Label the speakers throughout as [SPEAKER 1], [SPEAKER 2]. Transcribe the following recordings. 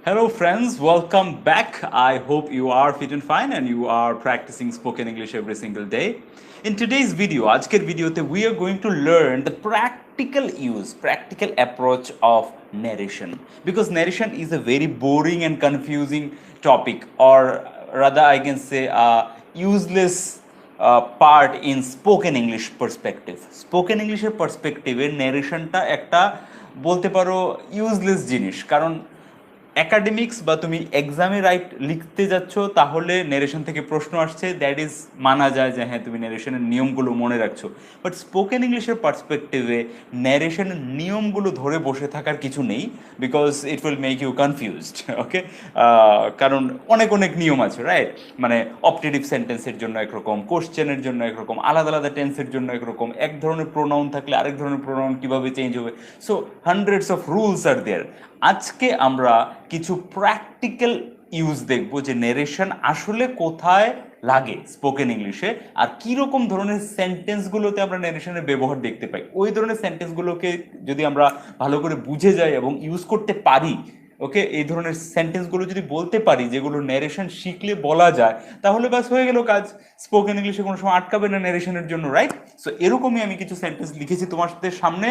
[SPEAKER 1] Hello, friends. Welcome back. I hope you are fit and fine and you are practicing spoken English every single day. In today's video, আজকের ভিডিওতে we are going to learn the practical approach of narration. Because narration is a very boring and confusing topic, or rather, I can say, a useless part in spoken English perspective. Spoken English perspective, narrationটা একটা বলতে পারো useless জিনিস, কারণ academics বা তুমি এক্সামে right লিখতে যাচ্ছ তাহলে নেরেশন থেকে প্রশ্ন আসছে, দ্যাট ইজ মানা যায় যে হ্যাঁ তুমি নেরেশনের নিয়মগুলো মনে রাখছো। বাট স্পোকেন ইংলিশের পার্সপেক্টিভে নেরেশনের নিয়মগুলো ধরে বসে থাকার কিছু নেই, because it will make you confused. Okay, কারণ অনেক অনেক নিয়ম আছে, রাইট? মানে অপটেটিভ সেন্টেন্সের জন্য একরকম, কোশ্চেনের জন্য একরকম, আলাদা আলাদা টেন্সের জন্য একরকম, এক ধরনের প্রোনাউন থাকলে আরেক ধরনের প্রোনাউন কীভাবে চেঞ্জ হবে। সো হান্ড্রেডস অফ রুলস আর দেয়ার। আজকে আমরা কিছু প্র্যাকটিক্যাল ইউজ দেখব যে নেরেশন আসলে কোথায় লাগে স্পোকেন ইংলিশে, আর কীরকম ধরনের সেন্টেন্সগুলোতে আমরা নেরেশনের ব্যবহার দেখতে পাই। ওই ধরনের সেন্টেন্সগুলোকে যদি আমরা ভালো করে বুঝে যাই এবং ইউজ করতে পারি, ওকে, এই ধরনের সেন্টেন্সগুলো যদি বলতে পারি যেগুলো ন্যারেশন শিখলে বলা যায়, তাহলে বাস হয়ে গেল কাজ। স্পোকেন ইংলিশে কোনো সময় আটকাবে না ন্যারেশনের জন্য, রাইট? সো এরকমই আমি কিছু সেন্টেন্স লিখেছি তোমাদের সামনে।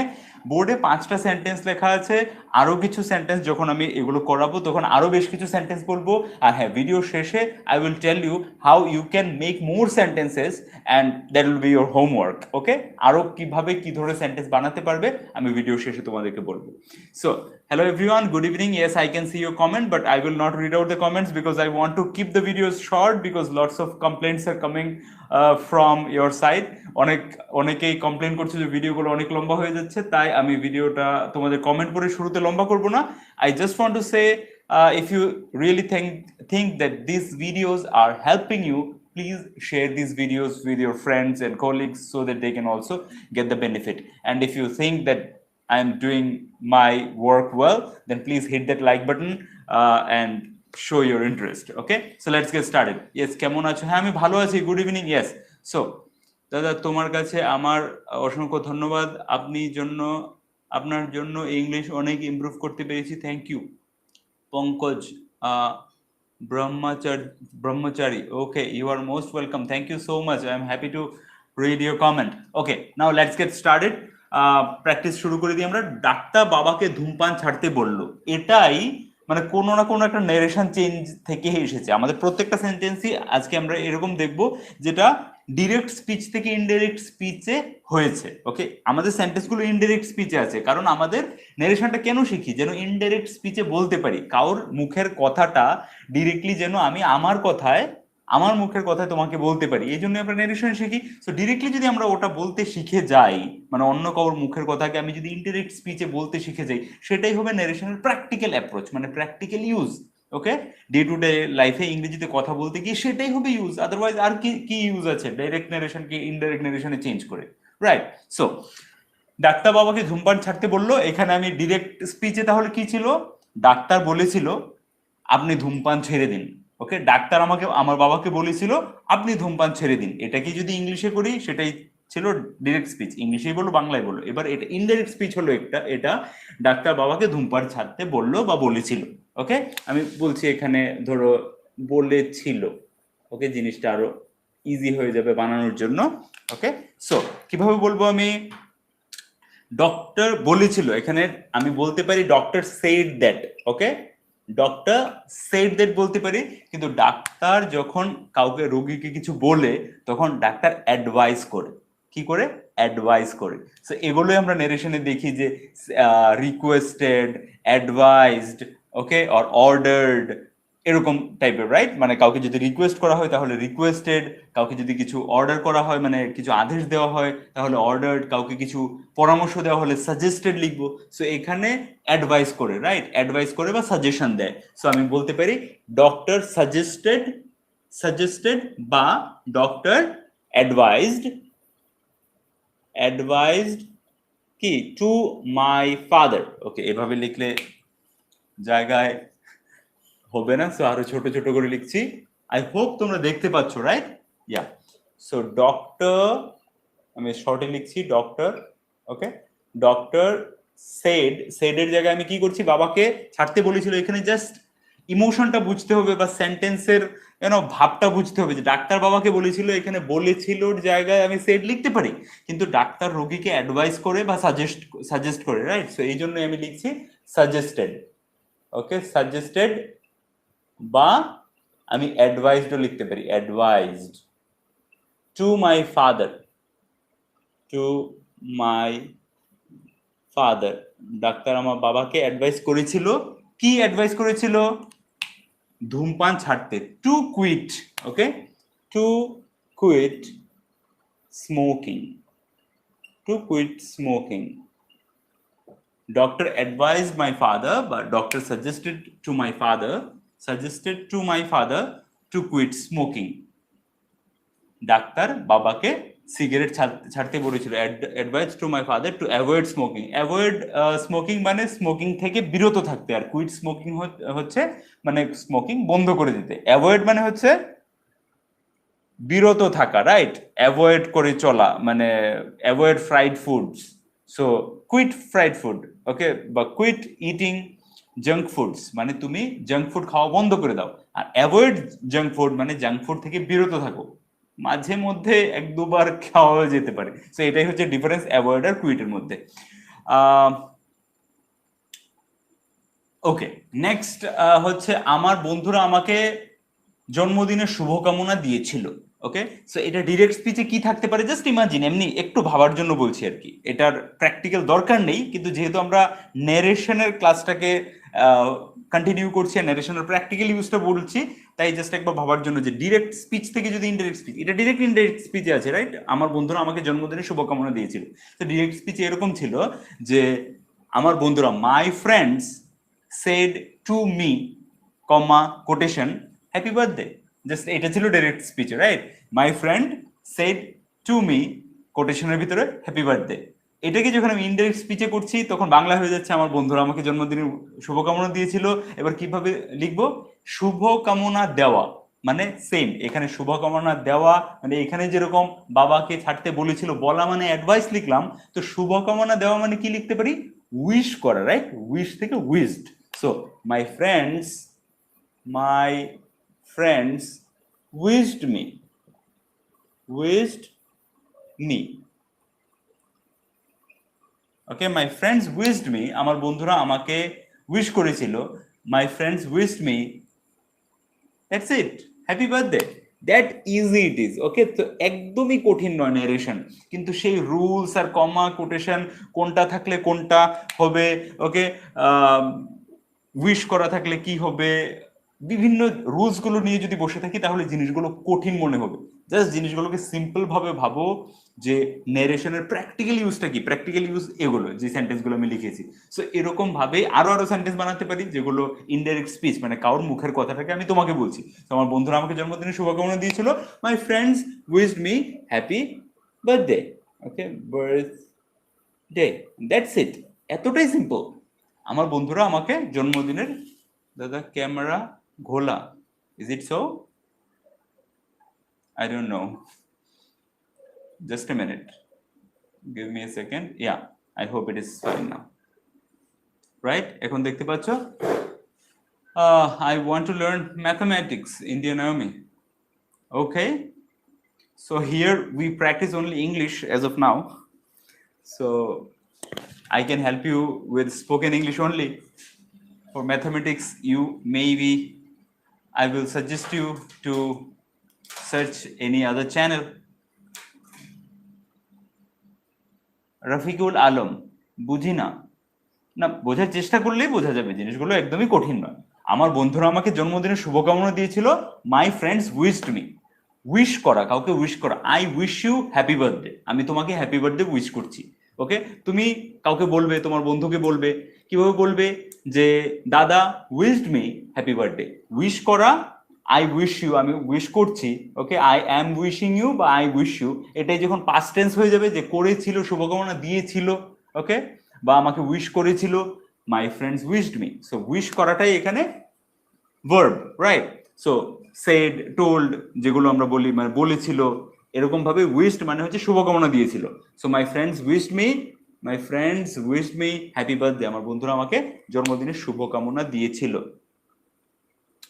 [SPEAKER 1] বোর্ডে 5টা সেন্টেন্স লেখা আছে। আরও কিছু সেন্টেন্স যখন আমি এগুলো করাবো তখন আরও বেশ কিছু সেন্টেন্স বলবো। আর হ্যাঁ, ভিডিও শেষে I will tell you how you can make more sentences and that will be your homework. Okay, আরও কীভাবে কী ধরনের সেন্টেন্স বানাতে পারবে আমি ভিডিও শেষে তোমাদেরকে বলবো। So hello everyone, good evening. Yes, I can see your comment, but I will not read out the comments because I want to keep the videos short, because lots of complaints are coming from your side. অনেকেই complain করছে যে ভিডিওগুলো অনেক লম্বা হয়ে যাচ্ছে, তাই আমি ভিডিওটা তোমাদের কমেন্ট করে শুরুতে লম্বা করব না। I just want to say, if you really think that these videos are helping you, please share these videos with your friends and colleagues so that they can also get the benefit. And if you think that I'm doing my work well, then please hit that like button and show your interest. Okay, so let's get started. Yes, কেমন আছো? হ্যাঁ, আমি ভালো আছি। Good evening. Yes, so দাদা, তোমার কাছে আমার অসংখ্য ধন্যবাদ। আপনার জন্য ইংলিশ অনেক ইমপ্রুভ করতে পেরেছি। Thank you. Pankaj Brahmachari, okay, you are most welcome. Thank you so much. I am happy to read your comment. Okay, now let's get started. Practice শুরু করে দিই আমরা। ডাক্তার বাবাকে ধূমপান ছাড়তে বললো, এটাই মানে কোনো না কোনো একটা নেরেশন চেঞ্জ থেকে এসেছে। আমাদের প্রত্যেকটা সেন্টেন্সই আজকে আমরা এরকম দেখবো যেটা ডিরেক্ট স্পিচ থেকে ইনডাইরেক্ট স্পিচে হয়েছে। ওকে, আমাদের সেন্টেন্সগুলো ইনডাইরেক্ট স্পিচে আছে, কারণ আমাদের নেরেশনটা কেন শিখি? যেন ইনডাইরেক্ট স্পিচে বলতে পারি, কারোর মুখের কথাটা ডিরেক্টলি যেন আমি আমার মুখের কথায় তোমাকে বলতে পারি, এই জন্য আমরা নেরেশন শিখি। সো ডিরেক্টলি যদি আমরা ওটা বলতে শিখে যাই, মানে অন্য কারোর মুখের কথাকে আমি যদি ইনডাইরেক্ট স্পিচে বলতে শিখে যাই, সেটাই হবে নেরেশনের প্র্যাকটিক্যাল অ্যাপ্রোচ, মানে practical use. Okay, day to day লাইফে ইংরেজিতে কথা বলতে গিয়ে সেটাই হবে ইউজ। আদারওয়াইজ আর কি ইউজ আছে ডাইরেক্ট নেরেশনকে ইনডাইরেক্ট নেরেশনে চেঞ্জ করে, রাইট? সো ডাক্তার বাবাকে ধূমপান ছাড়তে বললো, এখানে আমি ডিরেক্ট স্পিচে তাহলে কি ছিল? ডাক্তার বলেছিল আপনি ধূমপান ছেড়ে দিন। ওকে, ডাক্তার আমার বাবাকে বলেছিল আপনি ধূমপান ছেড়ে দিন। এটাকে যদি ইংলিশে করি সেটাই ছিল ডিরেক্ট স্পিচ, ইংলিশেই বলো বাংলায় বলো। এবার এটা ইনডাইরেক্ট স্পিচ হলো এটা ডাক্তার বাবাকে ধূমপান ছাড়তে বললো বা বলেছিল। ওকে, আমি বলছি এখানে ধরো বলেছিল। ওকে, জিনিসটা আরো ইজি হয়ে যাবে বানানোর জন্য। ওকে, সো কিভাবে বলবো আমি? ডক্টর বলেছিল, এখানে আমি বলতে পারি doctor said that. Okay, doctor said that বলতে পারি, কিন্তু ডাক্তার যখন কাউকে রোগীকে কিছু বলে তখন ডাক্তার অ্যাডভাইস করে। কি করে? অ্যাডভাইস করে। সো এগুলোই আমরা নেরেশনে দেখি যে requested, advised, okay, or ordered, এরকম টাইপের, রাইট? মানে কাউকে যদি রিকোয়েস্ট করা হয় তাহলে রিকোয়েস্টেড, কাউকে যদি কিছু অর্ডার করা হয় মানে কিছু আদেশ দেওয়া হয় তাহলে অর্ডার্ড, কাউকে কিছু পরামর্শ দেওয়া হলে সাজেস্টেড লিখবো। সো এখানে অ্যাডভাইস করে, রাইট? অ্যাডভাইস করে বা সাজেশন দেয়। সো আমি বলতে পারি ডক্টর সাজেস্টেড বা ডক্টর অ্যাডভাইসড কি টু মাই ফাদার। ওকে, এভাবে লিখলে জায়গায় হবে না, সো আরো ছোট ছোট করে লিখছি। আই হোপ তোমরা দেখতে পাচ্ছ, রাইট? ইয়া, সো ডক্টর, আমি শর্টে লিখছি ডক্টর। ওকে, ডক্টর সেড এর জায়গায় আমি কি করছি? বাবাকে ছাড়তে বলেছিল। এখানে জাস্ট ইমোশনটা বুঝতে হবে বা সেন্টেন্সের ভাবটা বুঝতে হবে যে ডাক্তার বাবাকে বলেছিল, এখানে বলেছিল জায়গায় আমি সেড লিখতে পারি, কিন্তু ডাক্তার রোগীকে অ্যাডভাইস করে বা সাজেস্ট করে, রাইট? সো এই জন্য আমি লিখছি সাজেস্টেড। ওকে, সাজেস্টেড, বা আমি অ্যাডভাইসডও লিখতে পারি, advised to my father, to my father. ডাক্তার আমার বাবাকে অ্যাডভাইস করেছিল, কি অ্যাডভাইস করেছিল? ধূমপান ছাড়তে, to quit. Okay, to quit smoking, to quit smoking. Doctor advised my father, but doctor suggested to my father to quit smoking. Doctor বাবাকে cigarette ছাড়তে বলেছিল, advice two my father to avoid smoking. Avoid smoking মানে smoking থেকে বিরত থাকতে, আর quit smoking হচ্ছে মানে smoking বন্ধ করে দিতে। অ্যাভয়েড মানে হচ্ছে বিরত থাকা, রাইট? অ্যাভয়েড করে চলা মানে avoid fried foods, so quit fried food. Okay, বা কুইট ইটিং জাঙ্ক ফুডস মানে তুমি জাঙ্ক ফুড খাওয়া বন্ধ করে দাও। আর অ্যাভয়েড জাঙ্ক ফুড মানে জাঙ্ক ফুড থেকে বিরত থাকো, মাঝে মধ্যে এক দুবার খাওয়া যেতে পারে। সো এটাই হচ্ছে ডিফারেন্স অ্যাভয়েড আর কুইটের মধ্যে। ওকে, নেক্সট হচ্ছে আমার বন্ধুরা আমাকে জন্মদিনের শুভকামনা দিয়েছিল। ওকে, সো এটা ডিরেক্ট স্পিচে কি থাকতে পারে? জাস্ট ইমাজিন, এমনি একটু ভাবার জন্য বলছি আর কি, এটার প্র্যাকটিক্যাল দরকার নেই, কিন্তু যেহেতু আমরা ন্যারেশনের ক্লাসটাকে কন্টিনিউ করছি, ন্যারেশনের প্র্যাকটিক্যাল ইউজটা বলছি, তাই জাস্ট একবার ভাবার জন্য যে ডিরেক্ট স্পিচ থেকে যদি ইনডাইরেক্ট স্পিচ, এটা ডিরেক্ট ইনডাইরেক্ট স্পিচে আছে, রাইট? আমার বন্ধুরা আমাকে জন্মদিনের শুভকামনা দিয়েছিল। তো ডিরেক্ট স্পিচে এরকম ছিল যে আমার বন্ধুরা, my friends said to me, comma, quotation, happy birthday. Just এটা ছিল direct speech, right? My friend said to me, কোটেশনের ভিতরে হ্যাপি বার্থডে। এটাকে যখন আমি ইনডাইরেক্ট স্পিচে করছি তখন বাংলা হয়ে যাচ্ছে আমার বন্ধুরা আমাকে জন্মদিনের শুভকামনা দিয়েছিল। এবার কিভাবে লিখবো? শুভকামনা দেওয়া মানে সেম, এখানে শুভকামনা দেওয়া মানে এখানে যেরকম বাবাকে ছাড়তে বলেছিল বলা মানে অ্যাডভাইস লিখলাম, তো শুভকামনা দেওয়া মানে কি লিখতে পারি? উইশ করা, রাইট? উইশ থেকে wished. So my friends wished me, okay, my friends wished me, আমার বন্ধুরা আমাকে উইশ করেছিল। My friends wished me, that's it, happy birthday. That easy it is. Okay, তো একদমই কঠিন নয় ন্যারেশন, কিন্তু সেই রুলস আর কমা কোটেশন কোনটা থাকলে কোনটা হবে, ওকে, উইশ করা থাকলে কি হবে, বিভিন্ন রুলস গুলো নিয়ে যদি বসে থাকি তাহলে জিনিসগুলো কঠিন মনে হবে। জাস্ট জিনিসগুলোকে সিম্পল ভাবে ভাবো যে ন্যারেশনের প্র্যাকটিক্যাল ইউজটা কি, প্র্যাকটিক্যাল ইউজ এগুলো যে সেন্টেন্সগুলো আমি লিখেছি। সো এরকম ভাবে আরো সেন্টেন্স বানাতে পারি যেগুলো ইনডাইরেক্ট স্পিচ মানে কারোর মুখের কথাটাকে আমি তোমাকে বলছি। তো আমার বন্ধুরা আমাকে জন্মদিনের শুভকামনা দিয়েছিল, my friends wished me happy birthday. Okay, birthday, that's it, এতটাই সিম্পল। আমার বন্ধুরা আমাকে জন্মদিনের, দাদা ক্যামেরা ঘোলা, is it so? I don't know, just a minute, give me a second. Yeah, I hope it is fine now, right? এখন দেখতে পাচ্ছ? I want to learn mathematics, Indian Army. Okay, so here we practice only English as of now, so I can help you with spoken English only. For mathematics, you maybe I will suggest you to search any other channel. Rafiqul Alam, বুঝি না, না বোঝার চেষ্টা করলেই বোঝা যাবে, জিনিসগুলো একদমই কঠিন নয়। আমার বন্ধুরা আমাকে জন্মদিনের শুভকামনা দিয়েছিল, my friends wished me, wish করা, কাউকে উইশ করা, I wish you happy birthday, আমি তোমাকে হ্যাপি বার্থডে উইশ করছি। ওকে, তুমি কাউকে বলবে, তোমার বন্ধুকে বলবে, কিভাবে বলবে? যে দাদা wished me happy birthday, wish করা, আই উইশ ইউ, আমি উইশ করছি। ওকে, আই অ্যাম উইশিং ইউ বা আই উইশ ইউ, এটাই যখন পাস্ট টেন্স হয়ে যাবে যে করেছিল, শুভকামনা দিয়েছিল, ওকে, বা আমাকে উইশ করেছিল, my friends wished me. So wish করাটাই এখানে verb, right? So said, told যেগুলো আমরা বলি মানে বলেছিল, এরকম ভাবে উইশড মানে হচ্ছে শুভকামনা দিয়েছিল। So my friends wished me happy birthday, আমার বন্ধুরা আমাকে জন্মদিনের শুভকামনা দিয়েছিল।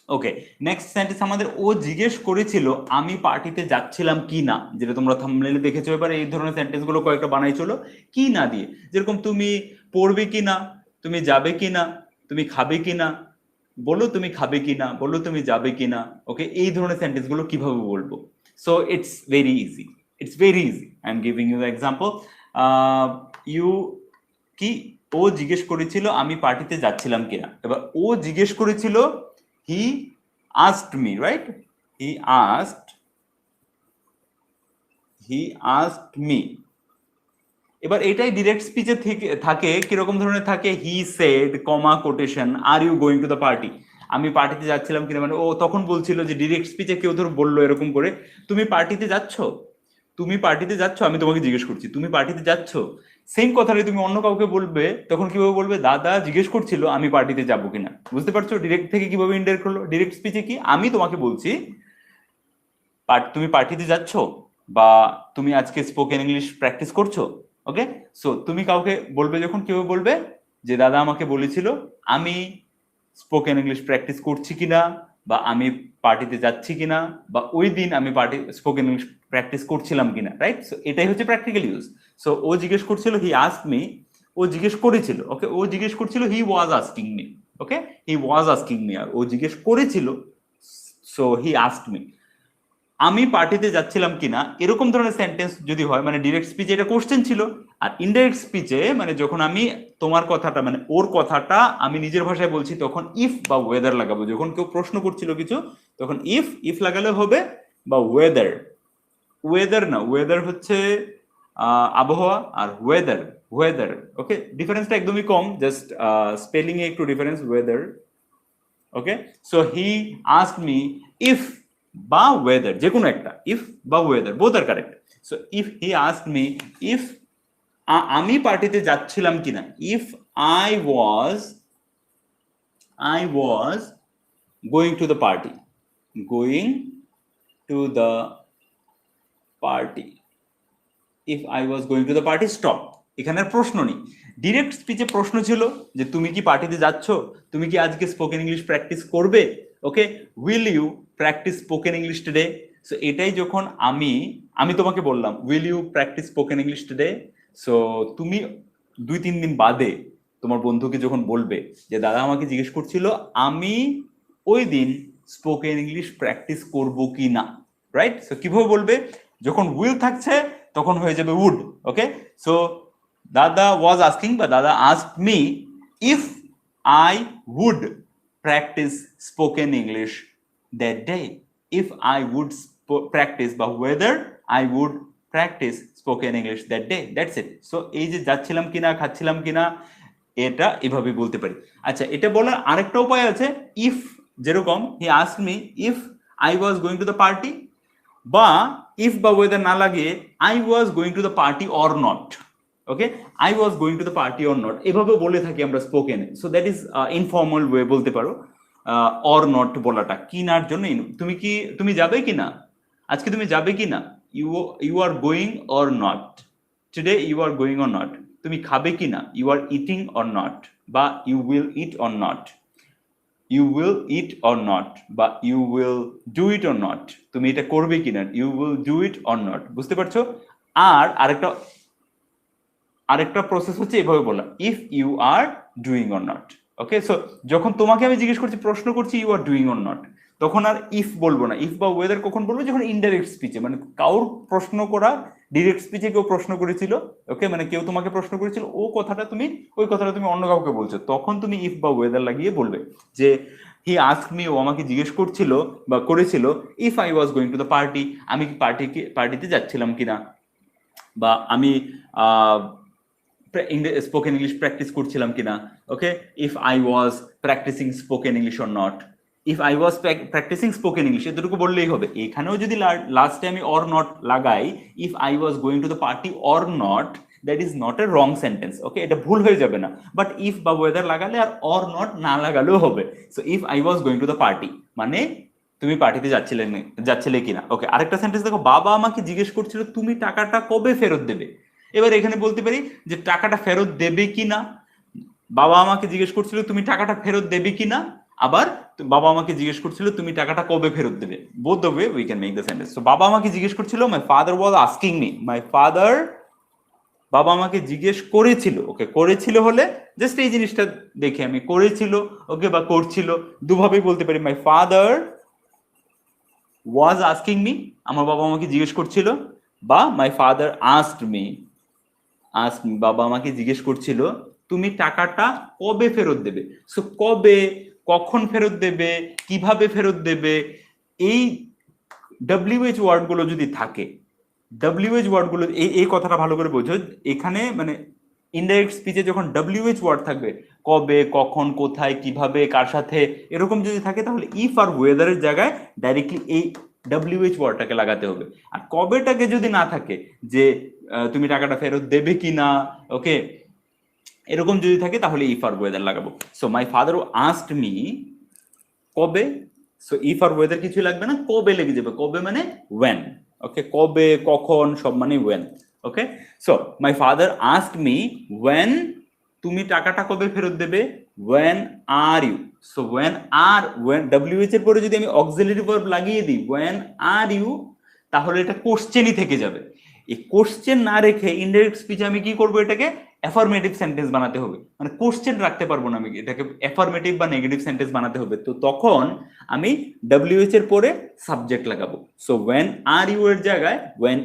[SPEAKER 1] ওকে, নেক্সট সেন্টেন্স আমাদের, ও জিজ্ঞেস করেছিল আমি পার্টিতে যাচ্ছিলাম কি না, যেটা তোমরা থাম্বনেইলে দেখেছো। এবার এই ধরনের সেন্টেন্স গুলো কয়েকটা বানাই চলো, কি না দিয়ে। যেরকম তুমি পড়বে কি না, তুমি যাবে কি না, তুমি খাবে কি না, বলো তুমি খাবে কি না, বলো তুমি যাবে কি না। ওকে, এই ধরনের সেন্টেন্স গুলো কিভাবে বলবো? So it's very easy, it's very easy. I am giving you example. You কি, ও জিজ্ঞেস করেছিল আমি পার্টিতে যাচ্ছিলাম কিনা। এবার ও জিজ্ঞেস করেছিল, হি asked me, right? he asked he asked me। এবার এটাই ডিরেক্ট স্পিচে থাকে কিরকম ধরনের থাকে, he said comma quotation are you going to the party. আমি পার্টিতে যাচ্ছিলাম কিনা মানে ও তখন বলছিল যে ডিরেক্ট স্পিচে কেউ ধর বললো এরকম করে, তুমি পার্টিতে যাচ্ছ, তুমি পার্টিতে যাচ্ছ, আমি তোমাকে জিজ্ঞেস করছি তুমি পার্টিতে যাচ্ছ। সেম কথাটাই তুমি অন্য কাউকে বলবে, তখন কিভাবে বলবে, দাদা জিজ্ঞেস করছিল আমি পার্টিতে যাবো কিনা। বুঝতে পারছো ডিরেক্ট থেকে কিভাবে ইনডাইরেক্ট হলো? ডিরেক্ট স্পিচে কি, আমি তোমাকে বলছি তুমি পার্টিতে যাচ্ছ, বা তুমি আজকে স্পোকেন ইংলিশ প্র্যাকটিস করছো। ওকে, সো তুমি কাউকে বলবে যখন, কেউ বলবে যে দাদা আমাকে বলেছিল আমি স্পোকেন ইংলিশ প্র্যাকটিস করছি কিনা, বা আমি পার্টিতে যাচ্ছি কিনা, বা ওই দিন আমি স্পোকেন ইংলিশ প্র্যাকটিস করছিলাম কিনা, রাইট? সো এটাই হচ্ছে প্র্যাকটিক্যাল ইউজ। সো ও জিজ্ঞেস করছিল, হি আস্কড মি, ও জিজ্ঞেস করেছিল। ওকে, ও জিজ্ঞেস করছিল, he was asking me. Okay, he was asking me, আর ও জিজ্ঞেস করেছিল, সো হি আস্কড মি। আমি পার্টিতে যাচ্ছিলাম কিনা এরকম ধরনের সেন্টেন্স যদি হয়, মানে ডিরেক্ট স্পিচে এটা কোশ্চেন ছিল। আর ইনডাইরেক্ট স্পিচে মানে যখন আমি তোমার কথাটা মানে ওর কথাটা আমি নিজের ভাষায় বলছি, তখন ইফ বা ওয়েদার লাগাবো। যখন কেউ প্রশ্ন করছিল কিছু, তখন ইফ ইফ লাগালে হবে, বা ওয়েদার। ওয়েদার না, ওয়েদার হচ্ছে আবহাওয়া, আর ওয়েদার ওয়েদার। ওকে, ডিফারেন্সটা একদমই কম, জাস্ট স্পেলিং এ একটু difference, whether. Okay, so he asked me if বা ওয়েদার, যে কোনো একটা, ইফ বা whether both are correct. So if he asked me if আমি পার্টিতে যাচ্ছিলাম কিনা, if I was going to the party, going to the party, if I was going to the party, stop. এখানে আর প্রশ্ন নেই। ডিরেক্ট স্পিচে প্রশ্ন ছিল যে তুমি কি পার্টিতে যাচ্ছ, তুমি কি আজকে স্পোকেন ইংলিশ প্র্যাকটিস করবে। Okay, will you practice spoken English today. So এটাই যখন আমি আমি তোমাকে বললাম will you practice spoken English today, so তুমি 2-3 দিন বাদে তোমার বন্ধুকে যখন বলবে যে দাদা আমাকে জিজ্ঞেস করছিল আমি ওই দিন স্পোকেন ইংলিশ প্র্যাকটিস করব কি না, রাইট? সো কিভাবে বলবে, যখন উইল থাকছে তখন হয়ে যাবে উড। ওকে, সো দাদা ওয়াজ আস্কিং বা দাদা asked me if I would practice spoken English that day, if I would practice বা whether I would practice spoken English that day, that's it. So এই যে যাচ্ছিলাম কিনা, খাচ্ছিলাম কিনা, এটা এভাবে বলতে পারি। আচ্ছা, এটা বলার আরেকটা উপায় আছে, ইফ, যেরকম he asked me if I was going to the party, বা ইফ বা ওয়েদার না লাগিয়ে I was going to the party or not. Okay, I was going to the party or not, এভাবে বলে থাকি আমরা স্পোকেনে। So that is informal way বলতে পারো। অর নট বলাটা কিনার জন্য, তুমি যাবে কিনা, আজকে তুমি যাবে কিনা, you you are going or not, today you are going or not. তুমি খাবে কিনা, you are eating or not, বা you will eat or not, you will eat or not, বা you will do it or not. তুমি এটা করবে কিনা, you will do it or not. বুঝতে পারছো? আর আরেকটা প্রসেস হচ্ছে এভাবে বলা, if you are doing or not. Okay, so যখন তোমাকে আমি জিজ্ঞেস করছি, প্রশ্ন করছি you are doing or not, তখন আর ইফ বলবো না। ইফ বা ওয়েদার কখন বলবো, যখন ইনডাইরেক্ট স্পিচে, মানে কাউর প্রশ্ন করা, ডিরেক্ট স্পিচে কেউ প্রশ্ন করেছিল, ওকে, মানে কেউ তোমাকে প্রশ্ন করেছিল, ওই কথাটা তুমি অন্য কাউকে বলছো, তখন তুমি ইফ বা ওয়েদার লাগিয়ে বলবে যে হি আস্ক মি, ও আমাকে জিজ্ঞেস করছিল বা করেছিল, if I was going to the party, আমি কি পার্টিতে যাচ্ছিলাম কিনা, বা আমি স্পোকেন ইংলিশ প্র্যাকটিস করছিলাম কিনা। Okay, if I was practising spoken English or not, if I was practising spoken English, এতটুকু বললেই হবে। এখানেও যদি লাস্টে আমি অর নট লাগাই, if I was going to the party or not, that is not a wrong sentence. Okay, এটা ভুল হয়ে যাবে না। বাট ইফ বা ওয়েদার লাগালে আর অর নট না লাগালেও হবে। So if I was going to the party মানে তুমি পার্টিতে যাচ্ছিলে কিনা। ওকে, আরেকটা সেন্টেন্স দেখো, বাবা আমাকে জিজ্ঞেস করছিল তুমি টাকাটা কবে ফেরত দেবে। এবার এখানে বলতে পারি যে টাকাটা ফেরত দেবে কিনা, বাবা আমাকে জিজ্ঞেস করছিল তুমি টাকাটা ফেরত দেবে কিনা, আবার বাবা আমাকে জিজ্ঞেস করছিল তুমি টাকাটা কবে ফেরত দেবে, both the way we can make the sentence. তো বাবা আমাকে জিজ্ঞেস করছিল, মাই ফাদার ওয়াজ আস্কিং মি, বাবা আমাকে জিজ্ঞেস করেছিল। ওকে, করেছিল হলে জাস্ট এই জিনিসটা দেখে আমি করেছিল ওকে বা করছিল দুভাবেই বলতে পারি। My father was asking me, আমার বাবা আমাকে জিজ্ঞেস করছিল, বা মাই ফাদার আস্কড মি, বাবা আমাকে জিজ্ঞেস করছিল তুমি টাকাটা কবে ফেরত দেবে। সো কবে, কখন ফেরত দেবে, কিভাবে ফেরত দেবে, এই ডব্লিউএইচ ওয়ার্ড গুলো যদি থাকে, ডব্লিউএইচ ওয়ার্ড গুলো এই কথাটা ভালো করে বোঝো। এখানে মানে ইনডাইরেক্ট স্পিচে যখন ডব্লিউএইচ ওয়ার্ড থাকবে, কবে, কখন, কোথায়, কিভাবে, কার সাথে, এরকম যদি থাকে, তাহলে ইফ আর ওয়েদারের জায়গায় ডাইরেক্টলি এই ডব্লিউএইচ ওয়ার্ডটাকে লাগাতে হবে। আর কবেটাকে যদি না থাকে, যে তুমি টাকাটা ফেরত দেবে কি না, ওকে, এরকম যদি থাকে, তাহলে ইফ আর ওয়েদার লাগাবো। So my father asked me কবে, সো ইফ আর ওয়েদার কিছু লাগবে না, কবে লেগে যাবে। কবে মানে ওয়েন, ওকে, কবে, কখন সব মানে when. Okay, so my father asked me when, তুমি টাকাটা কবে ফেরত দেবে, when are you. So when WH এর পরে যদি আমি অক্সিলারি ভার্ব লাগিয়ে দিই ওয়েন আর ইউ, তাহলে এটা কোশ্চেনই থেকে যাবে। এই কোশ্চেন না রেখে ইনডাইরেক্ট স্পিচে আমি কি করবো, এটাকে অ্যাফার্মেটিভ সেন্টেন্স বানাতে হবে। মানে কোশ্চেন রাখতে পারবো না আমি, এটাকে অ্যাফার্মেটিভ বা নেগেটিভ সেন্টেন্স বানাতে হবে। তো তখন আমি ডব্লিউএইচ এর পরে সাবজেক্ট লাগাবো। সো ওয়েন আর ইউ এর জায়গায় ওয়েন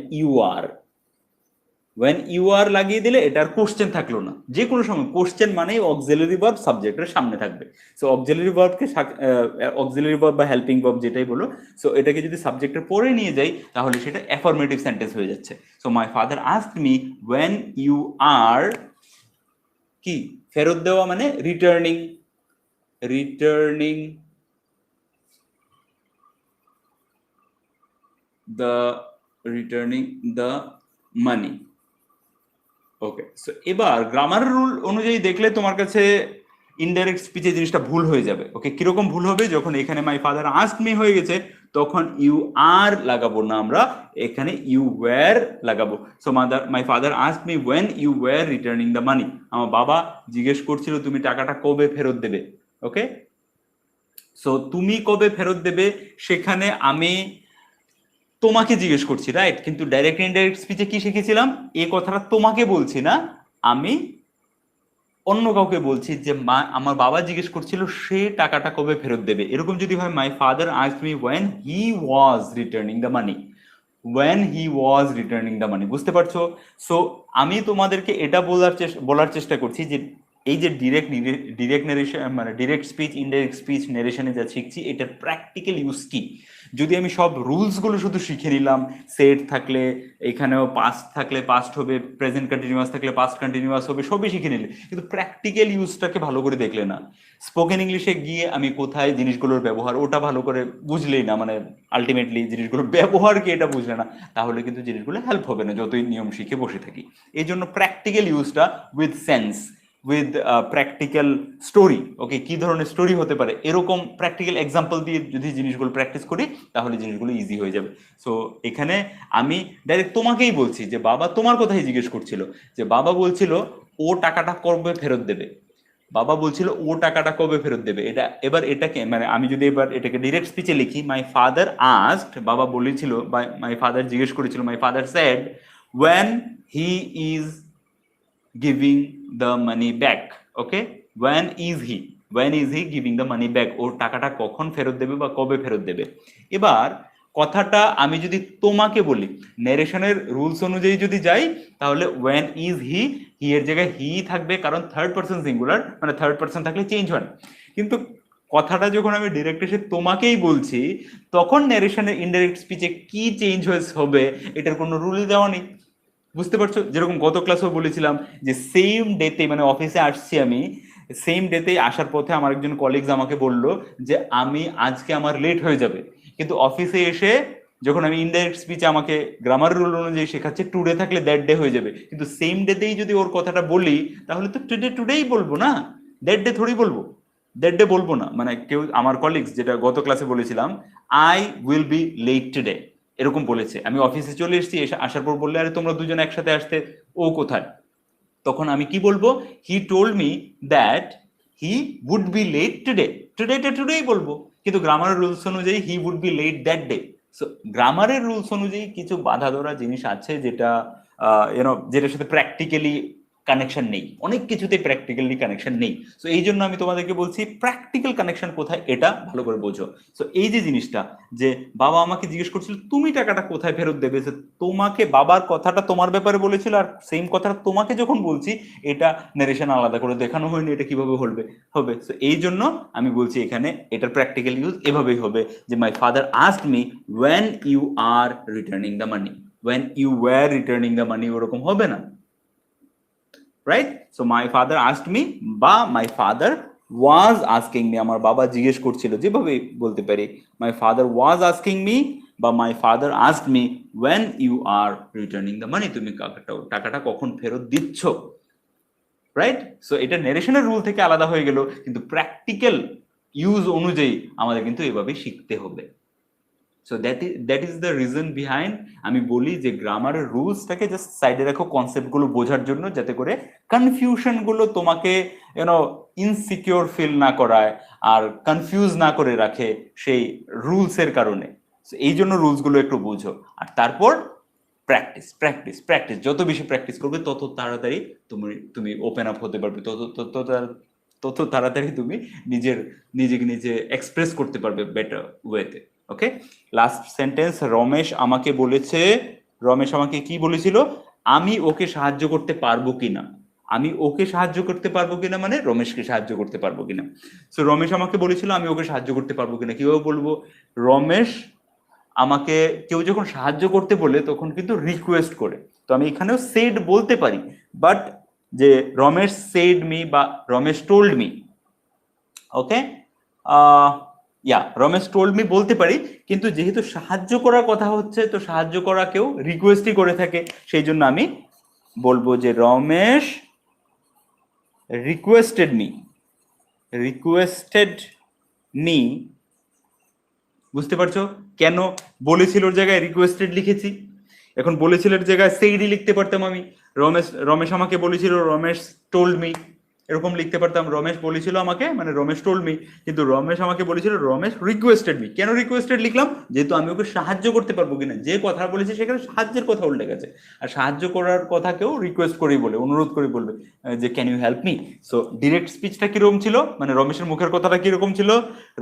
[SPEAKER 1] ইউ আর লাগিয়ে দিলে এটা আর কোশ্চেন থাকলো না। যে কোনো সময় কোশ্চেন মানেই অক্সিলারি ভার্ব সাবজেক্টের সামনে থাকবে। সো অক্সিলারি ভার্ব বা হেল্পিং ভার্ব যেটাই বলো, সো এটাকে যদি সাবজেক্টের পরে নিয়ে যাই, তাহলে সেটা অ্যাফার্মেটিভ সেন্টেন্স হয়ে যাচ্ছে। So my father asked me when you are, কি, ফেরত দেওয়া মানে returning the money. Okay, so এবার গ্রামার রুল অনুযায়ী দেখলে তোমার কাছে ইনডাইরেক্ট স্পিচে জিনিসটা ভুল হয়ে যাবে। ওকে, কিরকম ভুল হবে, যখন এখানে মাই ফাদার আস্কড মি হয়ে গেছে, তখন ইউ আর লাগাবো না, আমরা এখানে ইউ ওয়্যার লাগাবো। So my father asked me when you were returning the money, আমার বাবা জিজ্ঞেস করছিল তুমি টাকাটা কবে ফেরত দেবে। ওকে, সো তুমি কবে ফেরত দেবে, সেখানে আমি তোমাকে জিজ্ঞেস করছি, রাইট? কিন্তু ডাইরেক্ট ইনডাইরেক্ট স্পিচে কি শিখেছিলাম, এই কথাটা তোমাকে বলছি না, আমি অন্য কাউকে বলছি, যে আমার বাবা জিজ্ঞেস করছিল সে টাকাটা কবে ফেরত দেবে। এরকম যদি হয়, my father asked me when he was returning the money, বুঝতে পারছো? সো আমি তোমাদেরকে এটা বলার চেষ্টা করছি যে এই যে ডিরেক্ট নারেশন মানে ডিরেক্ট স্পিচ, ইনডাইরেক্ট স্পিচ, নারেশনে যা শিখছি, এটার প্র্যাকটিক্যাল ইউজ কি। যদি আমি সব রুলস গুলো শুধু শিখে নিলাম, সেট থাকলে এখানেও পাস্ট থাকলে পাস্ট হবে, প্রেজেন্ট কন্টিনিউয়াস থাকলে পাস্ট কন্টিনিউয়াস হবে, সবই শিখে নিলে, কিন্তু প্র্যাকটিক্যাল ইউজটাকে ভালো করে দেখলে না, স্পোকেন ইংলিশে গিয়ে আমি কোথায় জিনিসগুলোর ব্যবহার ওটা ভালো করে বুঝলেই না, মানে আলটিমেটলি জিনিসগুলোর ব্যবহার কি এটা বুঝলে না, তাহলে কিন্তু জিনিসগুলো হেল্প হবে না যতই নিয়ম শিখে বসে থাকি। এই জন্য প্র্যাকটিক্যাল ইউজটা with sense, with practical story, okay, কি ধরনের স্টোরি হতে পারে, এরকম প্র্যাকটিক্যাল এক্সাম্পল দিয়ে যদি জিনিসগুলো প্র্যাকটিস করি, তাহলে জিনিসগুলো ইজি হয়ে যাবে। সো এখানে আমি ডাইরেক্ট তোমাকেই বলছি যে বাবা তোমার কথাই জিজ্ঞেস করছিল, যে বাবা বলছিল ও টাকাটা কবে ফেরত দেবে, এটা এবার এটাকে মানে আমি যদি এবার এটাকে ডিরেক্ট স্পিচে লিখি, মাই ফাদার আস্কড, বাবা বলেছিল, মাই ফাদার জিজ্ঞেস করেছিল, my father said when he is giving the money back. Okay, when is he giving the money back, ওর টাকাটা কখন ফেরত দেবে বা কবে ফেরত দেবে। এবার কথাটা আমি যদি তোমাকে বলি, ন্যারেশনের রুলস অনুযায়ী যদি যাই, তাহলে when is he এর জায়গায় হি থাকবে, কারণ থার্ড পারসন সিঙ্গুলার, মানে থার্ড পারসন থাকলে চেঞ্জ হয় না। কিন্তু কথাটা যখন আমি ডিরেক্ট এসে তোমাকেই বলছি, তখন ন্যারেশনের ইনডাইরেক্ট স্পিচে কি চেঞ্জ হবে, এটার কোনো রুলই দেওয়া নেই। বুঝতে পারছো? যেরকম গত ক্লাসেও বলেছিলাম যে সেম ডেতে, মানে অফিসে আসছি আমি, সেম ডেতে আসার পথে আমার একজন কলিগস আমাকে বলল যে আমি আজকে আমার লেট হয়ে যাবে, কিন্তু অফিসে এসে যখন আমি ইনডাইরেক্ট স্পিচে আমাকে গ্রামার রুল অনুযায়ী শেখাচ্ছে টুডে থাকলে দ্যাট ডে হয়ে যাবে, কিন্তু সেম ডেতেই যদি ওর কথাটা বলি, তাহলে তো টুডেই বলবো না, দ্যাট ডে থোড়ি বলবো, দ্যাট ডে বলবো না। মানে কেউ আমার কলিগস, যেটা গত ক্লাসে বলেছিলাম, I will be late today, এরকম বলেছে, আমি অফিসে চলে এসেছি, আসার পর বললে আরে তোমরা দুজন একসাথে আসতে, ও কোথায়, তখন আমি কি বলবো, he told me that he would be late today, টুডেটা টুডেই বলবো, কিন্তু গ্রামারের রুলস অনুযায়ী he would be late that day. So গ্রামারের রুলস অনুযায়ী কিছু বাধা ধরা জিনিস আছে যেটা যেটার সাথে প্র্যাকটিক্যালি কানেকশন নেই, অনেক কিছুতে প্র্যাকটিক্যালি কানেকশন নেই। সো এই জন্য আমি তোমাদেরকে বলছি প্র্যাকটিক্যাল কানেকশন কোথায় এটা ভালো করে বোঝো। সো এই যে জিনিসটা, যে বাবা আমাকে জিজ্ঞেস করছিল তুমি টাকাটা কোথায় ফেরত দেবে, তোমাকে বাবার কথাটা তোমার ব্যাপারে বলেছিল, আর সেম কথাটা তোমাকে যখন বলছি এটা নারেশন আলাদা করে দেখানো হয়নি, এটা কিভাবে হবে হবে। সো এই জন্য আমি বলছি এখানে এটার প্র্যাকটিক্যাল ইউজ এভাবেই হবে, যে my father asked me when you are returning the money, when you were returning the money ওরকম হবে না, right? So my father asked me বা my father was asking me, আমার বাবা জিজ্ঞেস করছিল, যেভাবে বলতে পারি my father was asking me বা my father asked me when you are returning the money, তুমি টাকাটা কখন ফেরত দিচ্ছ, রাইট? সো এটা নারেশনের রুল থেকে আলাদা হয়ে গেল, কিন্তু প্র্যাকটিক্যাল ইউজ অনুযায়ী আমাদের কিন্তু এভাবে শিখতে হবে। So that is the reason behind আমি বলি যে গ্রামারের রুলসটাকে জাস্ট সাইডে রাখো কনসেপ্টগুলো বোঝার জন্য, যাতে করে কনফিউশনগুলো তোমাকে ইনসিকিউর ফিল না করায় আর কনফিউজ না করে রাখে সেই রুলসের কারণে। এই জন্য রুলসগুলো একটু বুঝো, আর তারপর প্র্যাকটিস প্র্যাকটিস প্র্যাকটিস, যত বেশি প্র্যাকটিস করবে তত তাড়াতাড়ি তুমি ওপেন আপ হতে পারবে, তত তাড়াতাড়ি তুমি নিজেকে নিজে এক্সপ্রেস করতে পারবে বেটার ওয়েতে। ওকে, লাস্ট সেন্টেন্স, রমেশ আমাকে কি বলেছিল, আমি ওকে সাহায্য করতে পারবো কিনা, আমি ওকে সাহায্য করতে পারবো কিনা মানে রমেশকে সাহায্য করতে পারবো কিনা। সো রমেশ আমাকে বলেছিল আমি ওকে সাহায্য করতে পারবো কিনা, কিভাবে বলবো, রমেশ আমাকে, কেউ যখন সাহায্য করতে বলে তখন কিন্তু রিকোয়েস্ট করে, তো আমি এখানেও সেড বলতে পারি, বাট যে রমেশ সেড মি বা রমেশ টোল্ড মি, ওকে, রমেশ টোল্ড মি বলতে পারি, কিন্তু যেহেতু সাহায্য করার কথা হচ্ছে তো সাহায্য করা কেউ রিকোয়েস্টই করে থাকে, সেই জন্য আমি বলবো যে রমেশ রিকোয়েস্টেড মি। বুঝতে পারছো কেন বলেছিলোর জায়গায় রিকোয়েস্টেড লিখেছি? এখন বলেছিলের জায়গায় সেইডি লিখতে পারতাম আমি, রমেশ আমাকে বলেছিল রমেশ টোল্ড মি, এরকম লিখতে পারতাম, রমেশ বলেছিল আমাকে মানে রমেশ টোল্ড মি, কিন্তু রমেশ আমাকে বলেছিল রমেশ রিকোয়েস্টেড মি। কেন রিকোয়েস্টেড লিখলাম? যেহেতু আমি ওকে সাহায্য করতে পারবো কিনা, যে কথা বলেছে সেখানে সাহায্যের কথা উল্লেখ গেছে, আর সাহায্য করার কথা কেউ রিকোয়েস্ট করেই বলে, অনুরোধ করে বলবে যে can you help me. So direct স্পিচটা কিরকম ছিল, মানে রমেশের মুখের কথাটা কিরকম ছিল,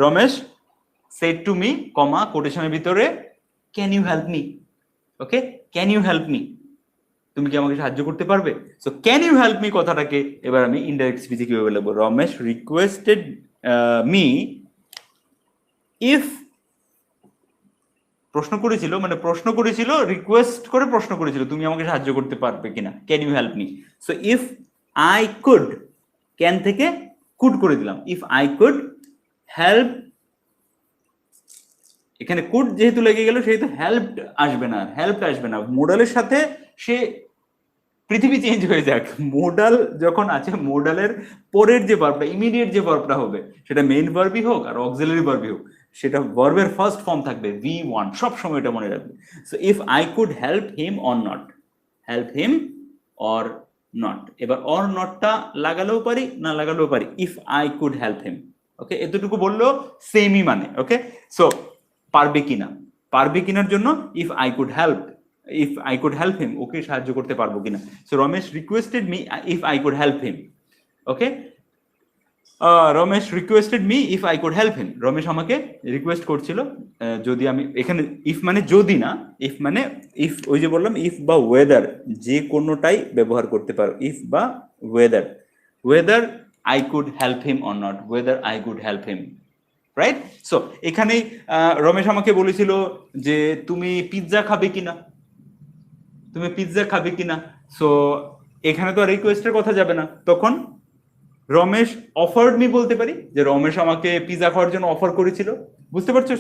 [SPEAKER 1] Ramesh said to me, comma, কোটেশনের ভিতরে, can you help me? Okay, can you help me? তুমি কি আমাকে সাহায্য করতে পারবে? So can you help me কথাটাকে এবার আমি ইনডাইরেক্ট স্পিচে কিভাবে বলবো, রমেশ রিকোয়েস্টেড মি ইফ, প্রশ্ন করেছিল রিকোয়েস্ট করে প্রশ্ন করেছিল তুমি আমাকে সাহায্য করতে পারবে কিনা, can you help me. So if I could, can থেকে কুড করে দিলাম, ইফ আই কুড হেল্প, এখানে কুড যেহেতু লেগে গেল সেহেতু হেল্প আসবে না, মোডালের সাথে সে পৃথিবী চেঞ্জ হয়ে যাক, মোডাল যখন আছে মোডালের পরের যে ভার্বটা, ইমিডিয়েট যে ভার্বটা হবে সেটা মেইন ভার্বই হোক আর অক্সিলারি ভার্বই হোক, সেটা ভার্বের ফার্স্ট ফর্ম থাকবে V1, সব সময় এটা মনে রাখবে। So if I could help him or not, এবার অর নটটা লাগালেও পারি না লাগালেও পারি, if I could help him. Okay, এতটুকু বললো সেমই মানে। ওকে, সো পারবে কিনার জন্য if I could help him, ওকে সাহায্য করতে পারবো কিনা। So Ramesh requested me if I could help him. Okay, Ramesh requested me if I could help him, Ramesh আমাকে রিকোয়েস্ট করছিল যদি আমি, এখানে ইফ মানে যদি না, ইফ মানে ইফ, ওই যে বললাম ইফ বা ওয়েদার, যে কোনোটাই ব্যবহার করতে পারো, ইফ বা whether I could help him or not, weather I could help him, right? So এখানেই রমেশ আমাকে বলেছিল যে তুমি পিৎজা খাবে কিনা, সো এখানে তো রিকোয়েস্টের কথা যাবে না, তখন রমেশ অফার্ড মি বলতে পারি, যে রমেশ আমাকে পিৎজা খাওয়ার জন্য অফার করেছিল। বুঝতে পারছো?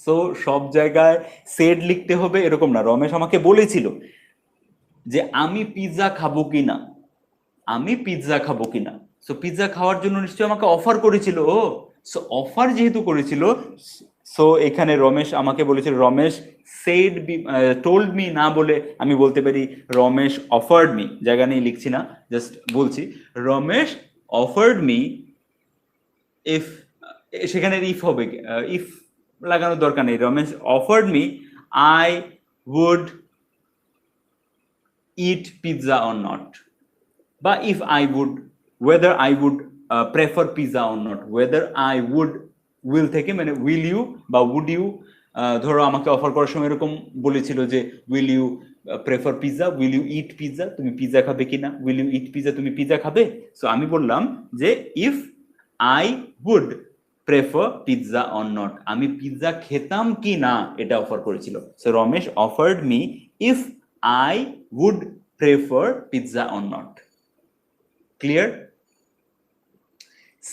[SPEAKER 1] সো সব জায়গায় সেড লিখতে হবে এরকম না, রমেশ আমাকে বলেছিল যে আমি পিৎজা খাবো কিনা, সো পিৎজা খাওয়ার জন্য নিশ্চয়ই আমাকে অফার করেছিল, সো অফার যেহেতু করেছিল, সো এখানে রমেশ আমাকে বলেছিল, রমেশ সেড টোল্ড মি না বলে আমি বলতে পারি রমেশ অফার্ড মি, জায়গা নেই লিখছি না, জাস্ট বলছি রমেশ offered me if সেখানে if হবে if লাগানোর দরকার নেই Ramesh offered me I would eat pizza or not বা if I would whether I would prefer pizza or not whether I would will থেকে মানে will you বা would you ধরো আমাকে অফার করার সময় এরকম বলেছিল যে will you prefer pizza will you eat pizza তুমি পিজা খাবে কিনা will you eat pizza তুমি পিজা খাবে সো আমি বললাম যে if I would prefer pizza or not আমি পিজা খেতাম কি না এটা অফার করেছিল so Ramesh offered me if I would prefer pizza or not clear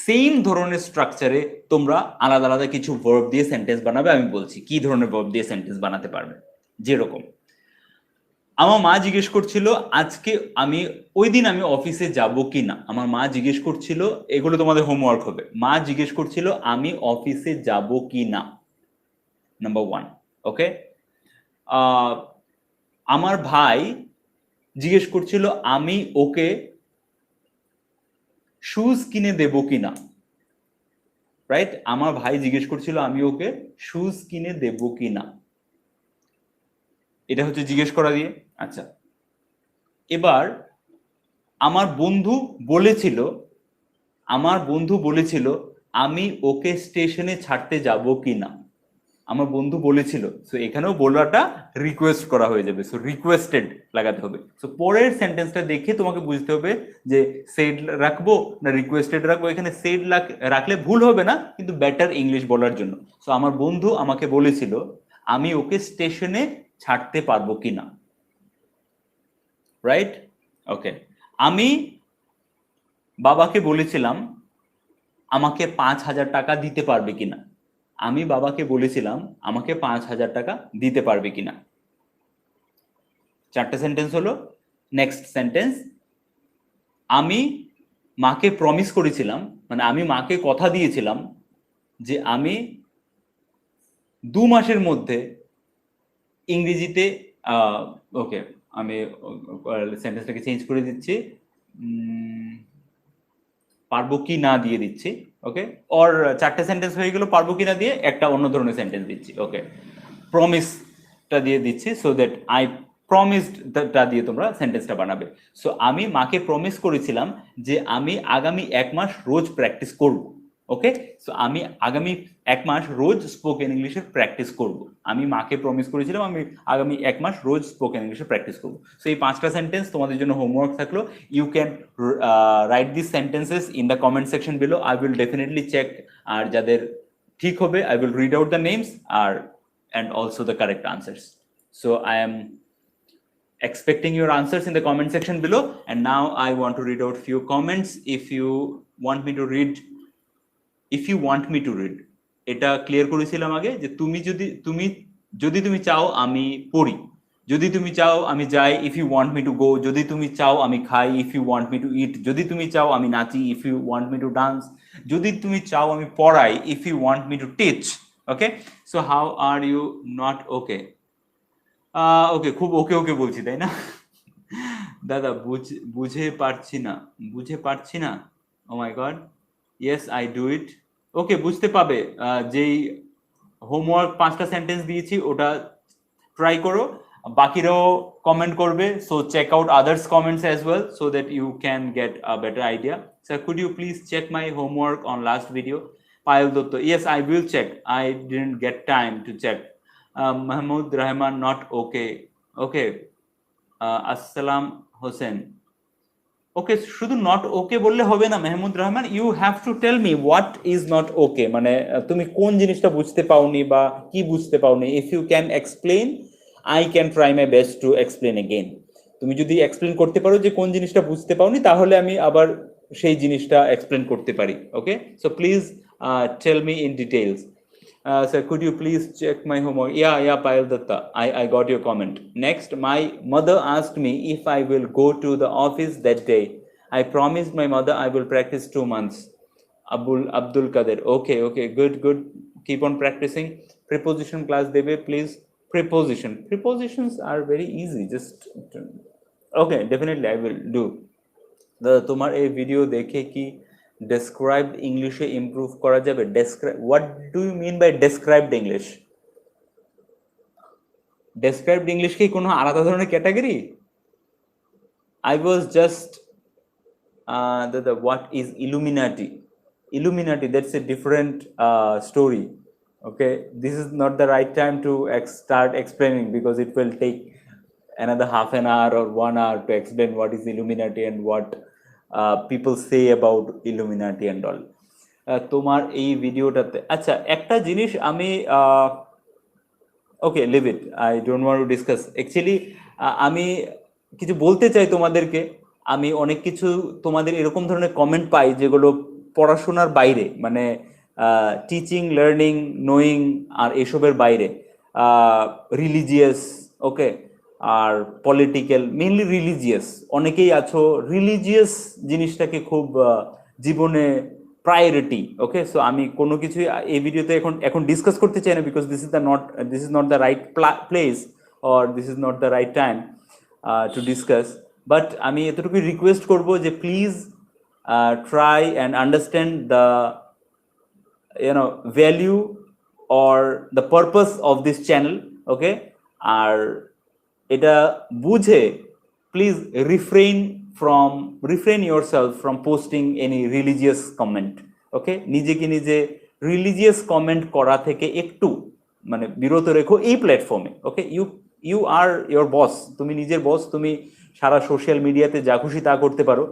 [SPEAKER 1] same ধরনের স্ট্রাকচারে তোমরা আলাদা আলাদা কিছু ভার্ব দিয়ে সেন্টেন্স বানাবে আমি বলছি কি ধরনের ভার্ব দিয়ে সেন্টেন্স বানাতে পারবে যেরকম আমার মা জিজ্ঞেস করছিল আজকে আমি ওই দিন আমি অফিসে যাব কি না আমার মা জিজ্ঞেস করছিল এগুলো তোমাদের হোমওয়ার্ক হবে মা জিজ্ঞেস করছিল আমি অফিসে যাব কি না নাম্বার 1 ওকে আমার ভাই জিজ্ঞেস করছিল আমি ওকে শুজ কিনে দেব কিনা রাইট আমার ভাই জিজ্ঞেস করছিল আমি ওকে শুজ কিনে দেব কিনা এটা হচ্ছে জিজ্ঞেস করা দিয়ে আচ্ছা এবার আমার বন্ধু বলেছিল আমি ওকে স্টেশনে ছাড়তে যাব কিনা আমার বন্ধু বলেছিল সো এখানেও বলাটা রিকোয়েস্ট করা হয়ে যাবে সো রিকোয়েস্টেড লাগাতে হবে সো পরের সেন্টেন্সটা দেখে তোমাকে বুঝতে হবে যে সেড রাখবো না রিকোয়েস্টেড রাখবো এখানে সেড রাখলে ভুল হবে না কিন্তু বেটার ইংলিশ বলার জন্য সো আমার বন্ধু আমাকে বলেছিল আমি ওকে স্টেশনে ছাড়তে পারবো কিনা রাইট ওকে আমি বাবাকে বলেছিলাম আমাকে 5,000 টাকা দিতে পারবে কিনা আমি বাবাকে বলেছিলাম আমাকে 5,000 টাকা দিতে পারবে কিনা চারটা সেন্টেন্স হলো নেক্সট সেন্টেন্স আমি মাকে প্রমিস করেছিলাম মানে আমি মাকে কথা দিয়েছিলাম যে আমি 2 মাসের মধ্যে ইংরেজিতে ওকে আমি সেন্টেন্সটাকে চেঞ্জ করে দিচ্ছি পারবো কি না দিয়ে দিচ্ছি ওকে অর চারটে সেন্টেন্স হয়ে গেল পারবো কি না দিয়ে একটা অন্য ধরনের সেন্টেন্স দিচ্ছি ওকে প্রমিসটা দিয়ে দিচ্ছি সো দ্যাট আই প্রমিসডটা দিয়ে তোমরা সেন্টেন্সটা বানাবে সো আমি মাকে প্রমিস করেছিলাম যে আমি আগামী 1 মাস রোজ প্র্যাকটিস করব ওকে সো আমি আগামী 1 মাস রোজ স্পোকেন ইংলিশের প্র্যাকটিস করব আমি মাকে প্রমিস করেছিলাম আমি আগামী 1 মাস রোজ স্পোকেন ইংলিশে প্র্যাকটিস করব সো এই 5টা সেন্টেন্স তোমাদের জন্য হোমওয়ার্ক থাকলো you can write these sentences in the comment section below I will definitely check আর যাদের ঠিক হবে I will read out the names আর and also the correct answers so I am expecting your answers in the comment section below and now I want to read out few comments if you want me to read এটা clear করেছিলাম আগে যে যদি তুমি চাও আমি পড়ি যদি তুমি চাও আমি যাই if you want me to go যদি তুমি চাও আমি খাই if you want me to eat যদি তুমি চাও আমি নাচি if you want me to dance যদি তুমি চাও আমি পড়াই if you want me to teach okay so how are you not okay ওকে খুব ওকে বলছি তাই না দাদা বুঝে পারছি না oh my God yes I do it okay বুঝতে পাবে যেই হোমওয়ার্ক 5টা সেন্টেন্স দিয়েছি ওটা ট্রাই করো বাকিরাও কমেন্ট করবে so check out others comments as well so that you can get a better idea sir could you please check my homework on last video Payel Dutta yes I will check I didn't get time to check Mahmoud Rahman not okay Assalam Hossein okay শুধু not okay বললে হবে না Mahmud Rahman you have to tell me what is not okay মানে তুমি কোন জিনিসটা বুঝতে পাওনি বা কি বুঝতে পাওনি if you can explain I can try my best to explain again তুমি যদি এক্সপ্লেন করতে পারো যে কোন জিনিসটা বুঝতে পাওনি তাহলে আমি আবার সেই জিনিসটা এক্সপ্লেন করতে পারি okay so please tell me in details sir could you please check my homework yeah Payal Datta I got your comment next my mother asked me if I will go to the office that day I promised my mother I will practice 2 months Abdul Kader okay good keep on practicing preposition class debe please prepositions are very easy just okay definitely I will do দাদা তোমার এই video দেখে কি described ইংলিশে improve করা যাবে? What do you mean by described English? Described English কি কোনো আলাদা ধরনের category? I was just what is Illuminati? Illuminati, that's a different story. Okay, this is not the right time to start explaining because it will take another half an hour or 1 hour to explain what is Illuminati and what people say about Illuminati and all. তোমার এই ভিডিওটাতে আচ্ছা একটা জিনিস আমি okay leave it, I don't want to discuss. Actually আমি কিছু বলতে চাই তোমাদেরকে। আমি অনেক কিছু তোমাদের এরকম ধরনের কমেন্ট পাই যেগুলো পড়াশোনার বাইরে, মানে টিচিং, লার্নিং, নোয়িং আর এসবের বাইরে, রিলিজিয়াস, ওকে, আর পলিটিক্যাল, মেইনলি রিলিজিয়াস। অনেকেই আছো রিলিজিয়াস জিনিসটাকে খুব জীবনে প্রায়োরিটি। ওকে, সো আমি কোনো কিছু এই ভিডিওতে এখন ডিসকাস করতে চাই না, because this is not the right place or this is not the right time to discuss. But আমি এতটুকু রিকোয়েস্ট করব যে please try and understand the value or the purpose of this channel. Okay, আর এটা বুঝে please refrain yourself from posting any religious comment. Okay, নিজেকে নিজে religious comment করা থেকে একটু মানে বিরত রেখো এই প্ল্যাটফর্মে। ওকে, ইউ আর ইয়োর বস, তুমি নিজের বস, তুমি সারা সোশ্যাল মিডিয়াতে যা খুশি তা করতে পারো,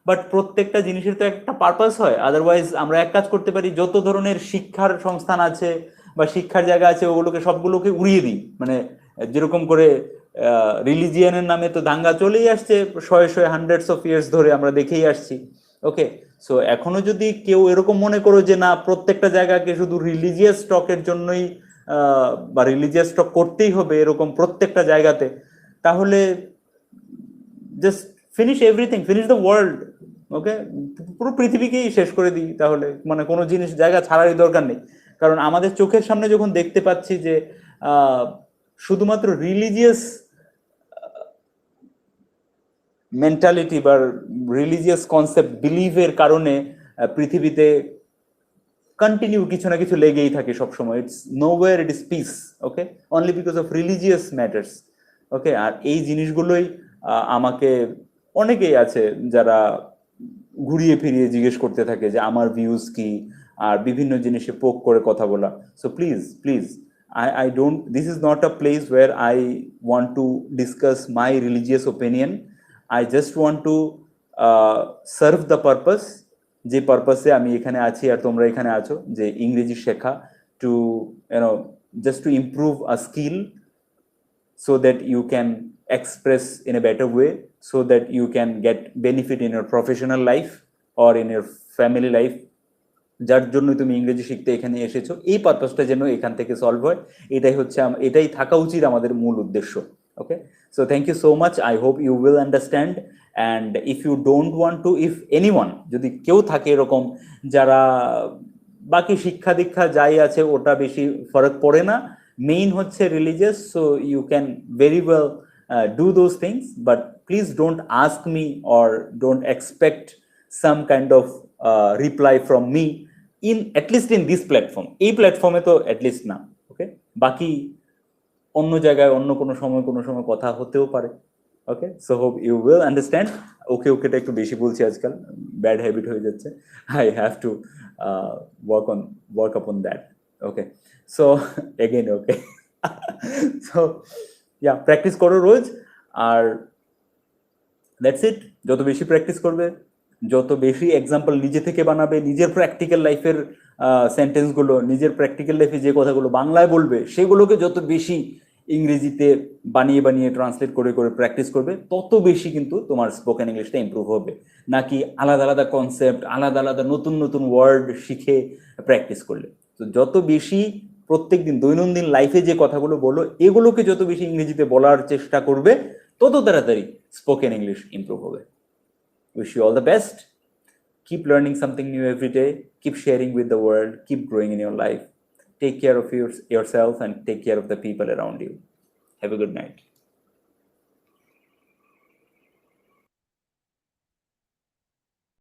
[SPEAKER 1] বাট প্রত্যেকটা জিনিসের তো একটা পারপাস হয়। আদারওয়াইজ আমরা এক কাজ করতে পারি, যত ধরনের শিক্ষার সংস্থান আছে বা শিক্ষার জায়গা আছে ওগুলোকে সবগুলোকে উড়িয়ে দিই। মানে যেরকম করে রিলিজিয়ানের নামে তো দাঙ্গা চলেই আসছে শয়ে হান্ড্রেডস অফ ইয়ার্স ধরে, আমরা দেখেই আসছি। ওকে, সো এখনো যদি কেউ এরকম মনে করো যে না প্রত্যেকটা জায়গাকে শুধু রিলিজিয়াস স্টকের জন্যই বা রিলিজিয়াস স্টক করতেই হবে এরকম প্রত্যেকটা জায়গাতে, তাহলে just finish everything, finish the world. Okay, পুরো পৃথিবীকেই শেষ করে দিই তাহলে, মানে কোনো জিনিস জায়গা ছাড়ারই দরকার নেই। কারণ আমাদের চোখের সামনে যখন দেখতে পাচ্ছি যে শুধুমাত্র রিলিজিয়াস মেন্টালিটি বা রিলিজিয়াস কনসেপ্ট বিলিভের কারণে পৃথিবীতে কন্টিনিউ কিছু না কিছু লেগেই থাকে সবসময়, it's nowhere it is peace. Okay, only because of religious matters. Okay, আর এই জিনিসগুলোই আমাকে অনেকেই আছে যারা ঘুরিয়ে ফিরিয়ে জিজ্ঞেস করতে থাকে যে আমার ভিউজ কি, আর বিভিন্ন জিনিসে পোক করে কথা বলা। So please I don't, this is not a place where I want to discuss my religious opinion. I just want to serve the purpose, যে পারপাসে আমি এখানে আছি আর তোমরা এখানে আছো, যে ইংরেজি শেখা, two just to improve a skill so that you can express in a better way, so that you can get benefit in your professional life or in your family life, যার জন্য তুমি ইংরেজি শিখতে এখানে এসেছো। এই পারপাসটা যেন এখান থেকে সলভ হয়, এটাই থাকা উচিত আমাদের মূল উদ্দেশ্য। Okay, so thank you so much, I hope you will understand. And if you don't want to, if anyone, যদি কেউ থাকে এরকম যারা বাকি শিক্ষা দীক্ষা যাই আছে ওটা বেশি ফরক পড়ে না, মেইন হচ্ছে religious, so you can very well do those things, but please don't ask me or don't expect some kind of reply from me, at least in this platform. এই প্ল্যাটফর্মে তো অ্যাটলিস্ট না। ওকে, বাকি অন্য জায়গায় অন্য কোনো সময় কথা হতেও পারে। Okay, so hope you will understand. ওকেটা একটু বেশি বলছি আজকাল, ব্যাড হ্যাবিট হয়ে যাচ্ছে। I have to work upon that. Okay, so again okay, so yeah, practice করো রোজ, আর দ্যাটস ইট। যত বেশি প্র্যাকটিস করবে, যত বেশি এক্সাম্পল নিজে থেকে বানাবে, নিজের প্র্যাকটিক্যাল লাইফের সেন্টেন্সগুলো, নিজের প্র্যাকটিক্যাল লাইফে যে কথাগুলো বাংলায় বলবে সেগুলোকে যত বেশি ইংরেজিতে বানিয়ে ট্রান্সলেট করে প্র্যাকটিস করবে, তত বেশি কিন্তু তোমার স্পোকেন ইংলিশটা ইম্প্রুভ হবে। নাকি আলাদা কনসেপ্ট, আলাদা নতুন ওয়ার্ড শিখে প্র্যাকটিস করলে। তো যত বেশি প্রত্যেকদিন দৈনন্দিন লাইফে যে কথাগুলো বলো এগুলোকে যত বেশি ইংরেজিতে বলার চেষ্টা করবে, তত তাড়াতাড়ি স্পোকেন ইংলিশ ইম্প্রুভ হবে। Wish you all the best. Keep learning something new every day. Keep sharing with the world. Keep growing in your life. Take care of yourself and take care of the people around you. Have a good night.